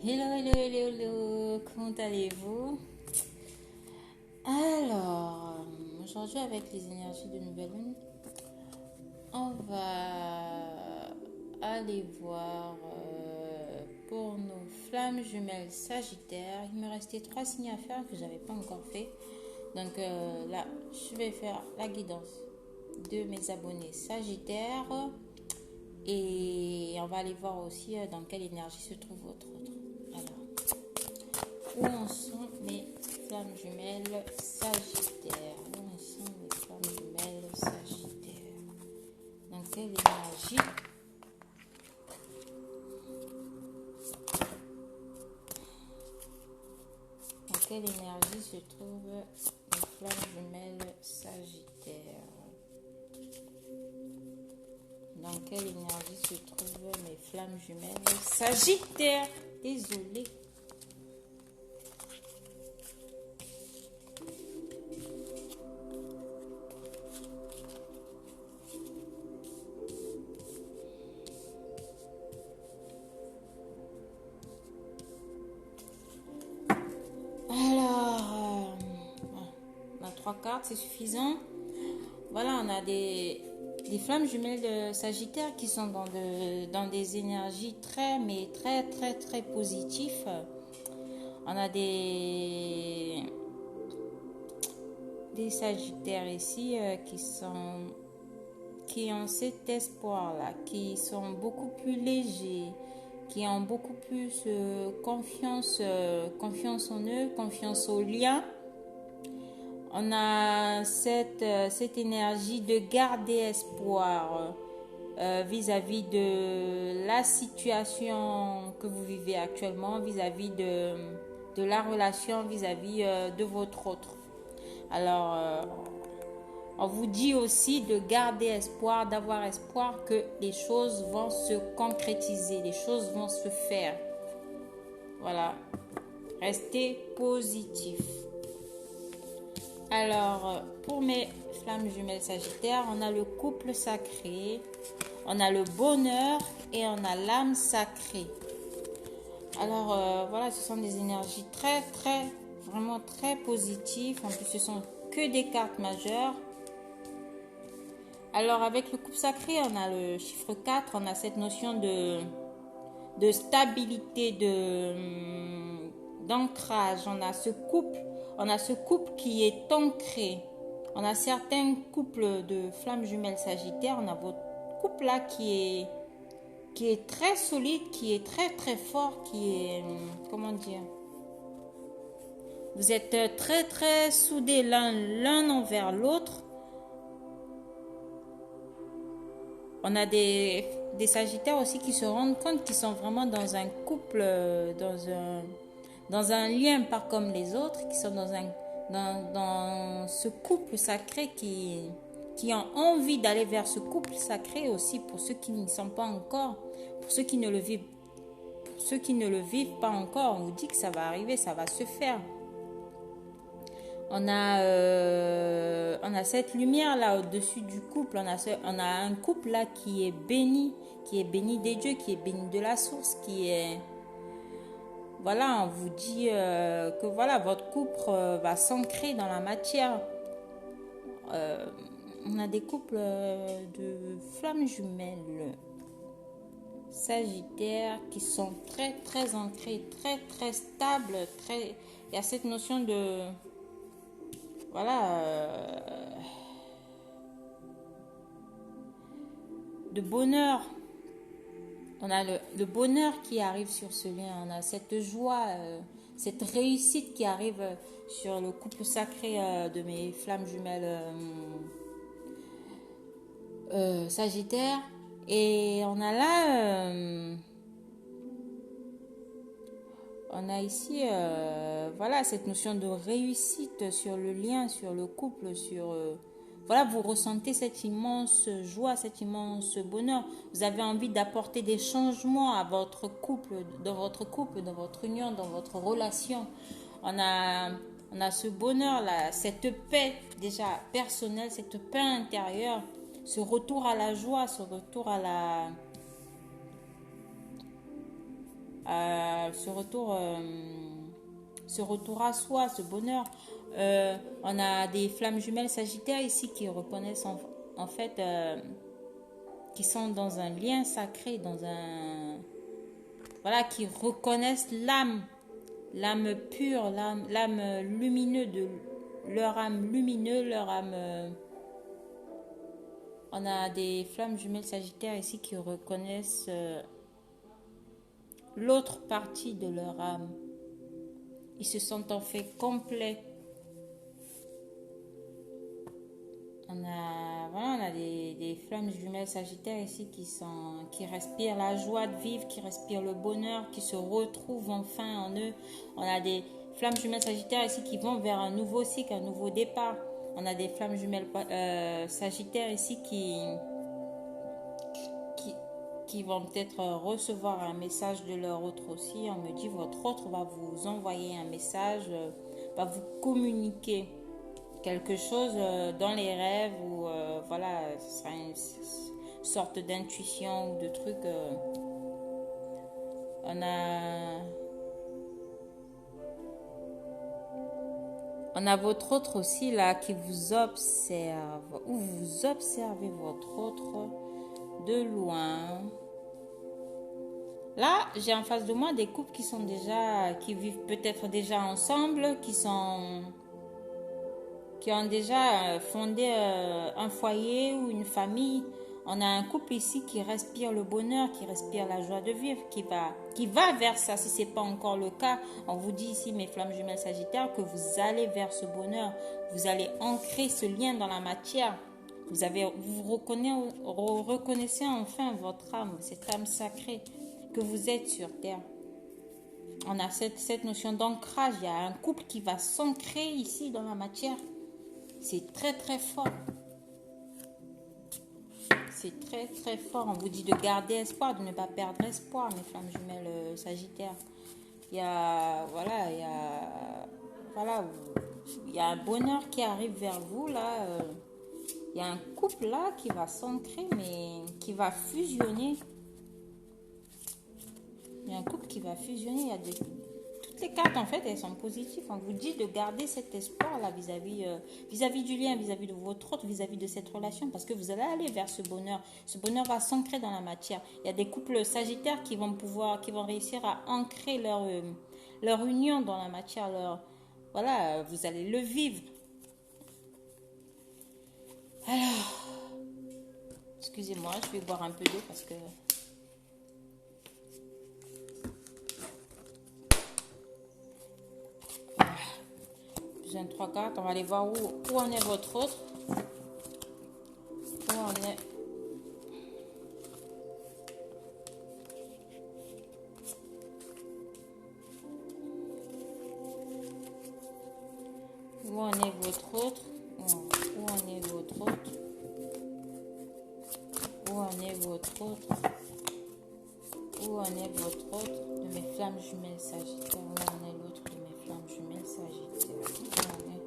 Hello, hello, hello, hello, comment allez-vous? Alors, aujourd'hui avec les énergies de nouvelle lune, on va aller voir pour nos flammes jumelles sagittaires. Il me restait 3 signes à faire que je n'avais pas encore fait. Donc là, je vais faire la guidance de mes abonnés sagittaires et on va aller voir aussi dans quelle énergie se trouve votre autre. Alors, où en sont mes flammes jumelles sagittaires? Où en sont mes flammes jumelles sagittaires? Dans quelle énergie? Dans quelle énergie se trouvent mes flammes jumelles sagittaires? Dans quelle énergie se trouvent mes flammes jumelles sagittaires? Désolée. Alors, on a 3 cartes, c'est suffisant. Voilà, on a des flammes jumelles de Sagittaire qui sont dans des énergies mais très, très, très positives. On a des Sagittaires ici qui ont cet espoir-là, qui sont beaucoup plus légers, qui ont beaucoup plus confiance en eux, confiance aux liens. On a cette énergie de garder espoir vis-à-vis de la situation que vous vivez actuellement, vis-à-vis de la relation, vis-à-vis de votre autre. Alors, on vous dit aussi de garder espoir, d'avoir espoir que les choses vont se concrétiser, les choses vont se faire. Voilà. Restez positif. Alors, pour mes flammes jumelles sagittaires, on a le couple sacré, on a le bonheur et on a l'âme sacrée. Alors, voilà, ce sont des énergies vraiment très positives. En plus, ce sont que des cartes majeures. Alors, avec le couple sacré, on a le chiffre 4, on a cette notion de stabilité, d'ancrage. On a ce couple qui est ancré. On a certains couples de flammes jumelles sagittaires. On a votre couple là qui est très solide, qui est très très fort, qui est, comment dire, vous êtes très très soudés l'un envers l'autre. On a des sagittaires aussi qui se rendent compte qu'ils sont vraiment dans un couple, dans un lien pas comme les autres, qui sont dans ce couple sacré qui ont envie d'aller vers ce couple sacré aussi, pour ceux qui ne sont pas encore, pour ceux qui ne le vivent pas encore. On vous dit que ça va arriver, ça va se faire. On a cette lumière là au-dessus du couple. On a un couple là qui est béni des dieux, qui est béni de la source, qui est, voilà, on vous dit que voilà, votre couple va s'ancrer dans la matière. On a des couples de flammes jumelles sagittaires qui sont très très ancrés, très très stables, il y a cette notion de, voilà, de bonheur. On a le bonheur qui arrive sur ce lien. On a cette joie, cette réussite qui arrive sur le couple sacré de mes flammes jumelles sagittaires. Et on a là, on a ici, voilà, cette notion de réussite sur le lien, sur le couple, sur, voilà, vous ressentez cette immense joie, cet immense bonheur. Vous avez envie d'apporter des changements à votre couple, dans votre union, dans votre relation. On a ce bonheur-là, cette paix déjà personnelle, cette paix intérieure, ce retour à la joie, ce retour à ce retour à soi, ce bonheur. On a des flammes jumelles Sagittaire ici qui reconnaissent en fait, qui sont dans un lien sacré, voilà, qui reconnaissent l'âme pure, l'âme lumineuse de leur âme lumineuse, leur âme. On a des flammes jumelles Sagittaire ici qui reconnaissent l'autre partie de leur âme. Ils se sentent en fait complets. On a des flammes jumelles Sagittaire ici qui respirent la joie de vivre, qui respirent le bonheur, qui se retrouvent enfin en eux. On a des flammes jumelles Sagittaire ici qui vont vers un nouveau cycle, un nouveau départ. On a des flammes jumelles Sagittaire ici qui vont peut-être recevoir un message de leur autre aussi. On me dit votre autre va vous envoyer un message, va vous communiquer quelque chose dans les rêves ou voilà, ce sera une sorte d'intuition ou de truc. On a votre autre aussi là qui vous observe, ou vous observez votre autre de loin. Là, j'ai en face de moi des couples qui vivent peut-être déjà ensemble, qui ont déjà fondé un foyer ou une famille. On a un couple ici qui respire le bonheur, qui respire la joie de vivre, qui va vers ça. Si ce n'est pas encore le cas, on vous dit ici, mes flammes jumelles Sagittaire, que vous allez vers ce bonheur. Vous allez ancrer ce lien dans la matière. Vous reconnaissez enfin votre âme, cette âme sacrée que vous êtes sur Terre. On a cette notion d'ancrage. Il y a un couple qui va s'ancrer ici dans la matière. C'est très très fort. C'est très très fort. On vous dit de garder espoir, de ne pas perdre espoir, mes flammes jumelles Sagittaire. Il y a un bonheur qui arrive vers vous là. Il y a un couple là qui va s'ancrer, mais qui va fusionner. Il y a un couple qui va fusionner. Toutes les cartes, en fait, elles sont positives. On vous dit de garder cet espoir-là vis-à-vis du lien, vis-à-vis de votre autre, vis-à-vis de cette relation, parce que vous allez aller vers ce bonheur. Ce bonheur va s'ancrer dans la matière. Il y a des couples sagittaires qui vont réussir à ancrer leur union dans la matière. Voilà, vous allez le vivre. Alors, excusez-moi, je vais boire un peu d'eau parce que... J'ai 3 cartes, on va aller voir où en est votre autre. Où en est... Où en est votre autre? Où en est votre autre? Où en est votre autre? Où en est votre autre de mes flammes jumelles Sagittaire? Où en est l'autre de mes flammes jumelles Sagittaire? Où en est?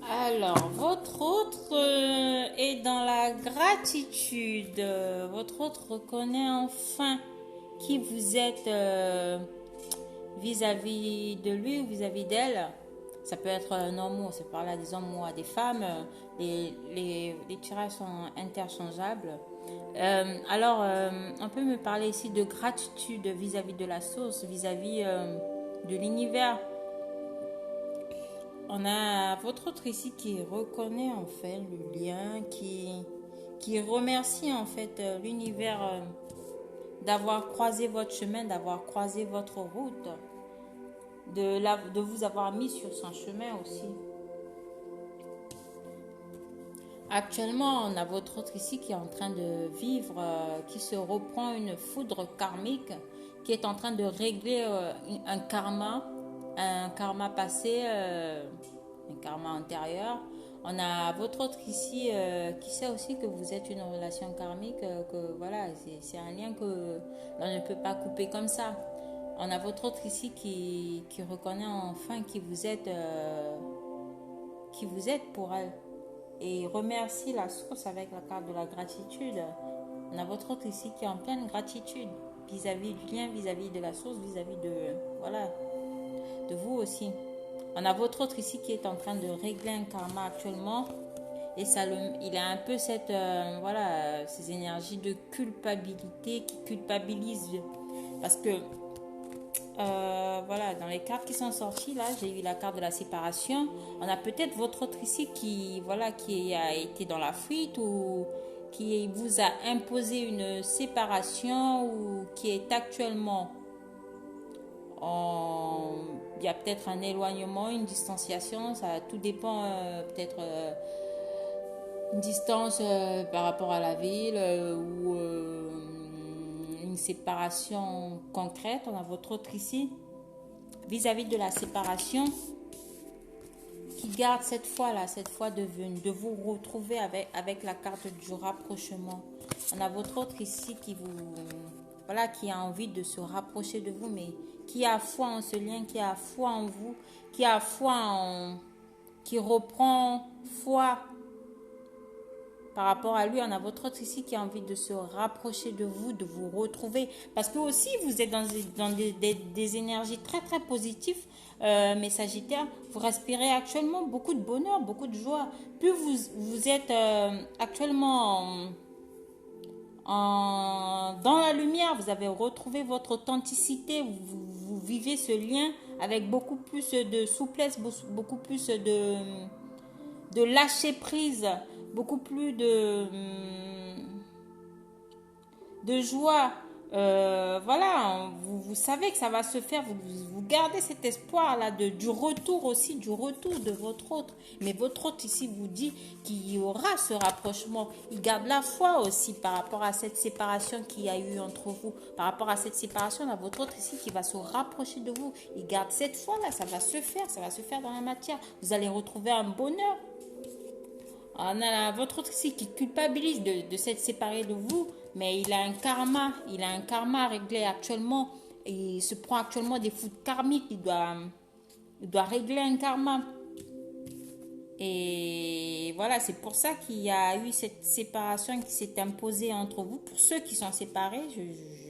Alors, votre autre est dans la gratitude. Votre autre reconnaît enfin qui vous êtes vis-à-vis de lui ou vis-à-vis d'elle. Ça peut être un homme, c'est par là des hommes ou des femmes. Les tirages sont interchangeables. Alors, on peut me parler ici de gratitude vis-à-vis de la source, vis-à-vis de l'univers. On a votre autre ici qui reconnaît en fait le lien, qui remercie en fait l'univers d'avoir croisé votre chemin, d'avoir croisé votre route, de vous avoir mis sur son chemin aussi. Actuellement, on a votre autre ici qui est en train de vivre, qui se reprend une foudre karmique, qui est en train de régler un karma passé, un karma antérieur. On a votre autre ici qui sait aussi que vous êtes une relation karmique, que voilà, c'est un lien que l'on ne peut pas couper comme ça. On a votre autre ici qui reconnaît enfin qui vous êtes qui vous êtes pour elle. Et remercie la source avec la carte de la gratitude. On a votre autre ici qui est en pleine gratitude vis-à-vis du lien, vis-à-vis de la source, vis-à-vis de vous aussi. On a votre autre ici qui est en train de régler un karma actuellement. Et il a un peu ces énergies de culpabilité qui culpabilisent. Parce que, dans les cartes qui sont sorties, là, j'ai eu la carte de la séparation. On a peut-être votre autre ici qui a été dans la fuite ou qui vous a imposé une séparation ou qui est actuellement il y a peut-être un éloignement, une distanciation, ça tout dépend peut-être une distance par rapport à la ville ou une séparation concrète. On a votre autre ici vis-à-vis de la séparation qui garde cette fois de vous retrouver avec la carte du rapprochement. On a votre autre ici qui a envie de se rapprocher de vous, mais qui a foi en ce lien, qui a foi en vous, qui reprend foi par rapport à lui. On a votre autre ici qui a envie de se rapprocher de vous, de vous retrouver. Parce que aussi, vous êtes dans des énergies très, très positives. Mais Sagittaire, vous respirez actuellement beaucoup de bonheur, beaucoup de joie. Plus vous êtes actuellement dans la lumière, vous avez retrouvé votre authenticité, vous vivez ce lien avec beaucoup plus de souplesse, beaucoup plus de lâcher prise, beaucoup plus de joie. Vous savez que ça va se faire, vous gardez cet espoir là du retour de votre autre, mais votre autre ici vous dit qu'il y aura ce rapprochement. Il garde la foi aussi par rapport à cette séparation qu'il y a eu entre vous, par rapport à cette séparation là, votre autre ici qui va se rapprocher de vous, il garde cette foi là, ça va se faire dans la matière, vous allez retrouver un bonheur. On a votre autre ici qui culpabilise de s'être séparé de vous, mais il a un karma à régler actuellement. Il se prend actuellement des foudres karmiques, il doit régler un karma. Et voilà, c'est pour ça qu'il y a eu cette séparation qui s'est imposée entre vous, pour ceux qui sont séparés, je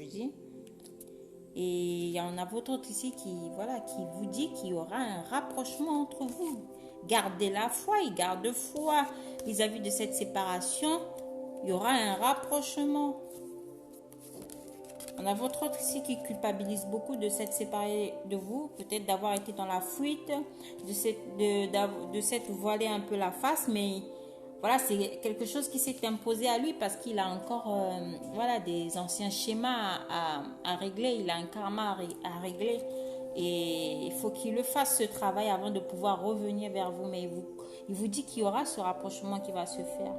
dis. Et on a votre autre ici qui vous dit qu'il y aura un rapprochement entre vous. Gardez la foi, il garde foi vis-à-vis de cette séparation. Il y aura un rapprochement. On a votre autre ici qui culpabilise beaucoup de s'être séparé de vous, peut-être d'avoir été dans la fuite, de s'être voilé un peu la face, mais voilà, c'est quelque chose qui s'est imposé à lui parce qu'il a encore des anciens schémas à régler, il a un karma à régler. Et il faut qu'il le fasse ce travail avant de pouvoir revenir vers vous. Mais il vous dit qu'il y aura ce rapprochement qui va se faire.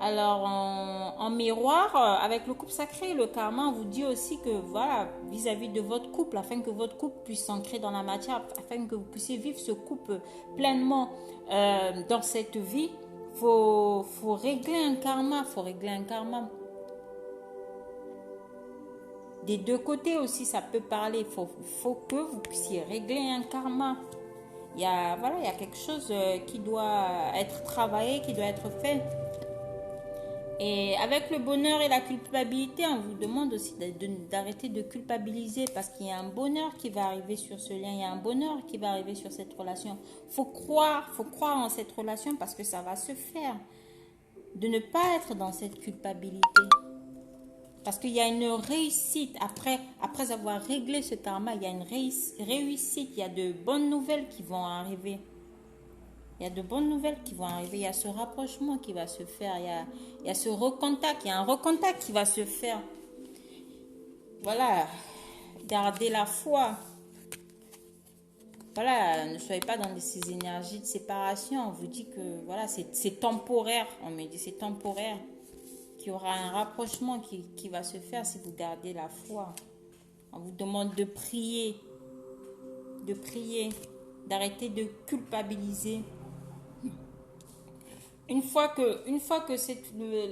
Alors, en miroir, avec le couple sacré, le karma vous dit aussi que vis-à-vis de votre couple, afin que votre couple puisse s'ancrer dans la matière, afin que vous puissiez vivre ce couple pleinement dans cette vie, faut régler un karma, Des deux côtés aussi, ça peut parler. Faut que vous puissiez régler un karma. Il y a quelque chose qui doit être travaillé, qui doit être fait. Et avec le bonheur et la culpabilité, on vous demande aussi d'arrêter de culpabiliser parce qu'il y a un bonheur qui va arriver sur ce lien, il y a un bonheur qui va arriver sur cette relation. Faut croire en cette relation parce que ça va se faire. De ne pas être dans cette culpabilité. Parce qu'il y a une réussite. Après avoir réglé ce karma, il y a une réussite. Il y a de bonnes nouvelles qui vont arriver. Il y a ce rapprochement qui va se faire. Il y a ce recontact. Il y a un recontact qui va se faire. Voilà. Gardez la foi. Voilà. Ne soyez pas dans ces énergies de séparation. On vous dit que c'est temporaire. On me dit c'est temporaire. Qu'il y aura un rapprochement qui va se faire si vous gardez la foi. On vous demande de prier, d'arrêter de culpabiliser. Une fois que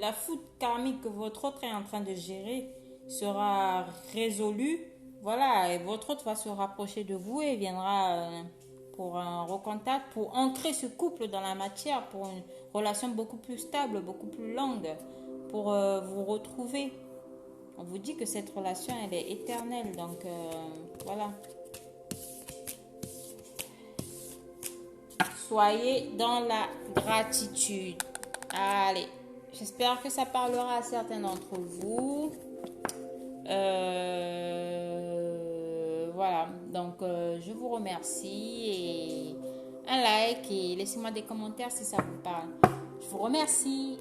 la foudre karmique que votre autre est en train de gérer sera résolue, et votre autre va se rapprocher de vous et viendra pour un recontact, pour ancrer ce couple dans la matière, pour une relation beaucoup plus stable, beaucoup plus longue, pour vous retrouver. On vous dit que cette relation, elle est éternelle. Donc, voilà. Soyez dans la gratitude. Allez, j'espère que ça parlera à certains d'entre vous. Voilà, donc je vous remercie et un like et laissez-moi des commentaires si ça vous parle. Je vous remercie.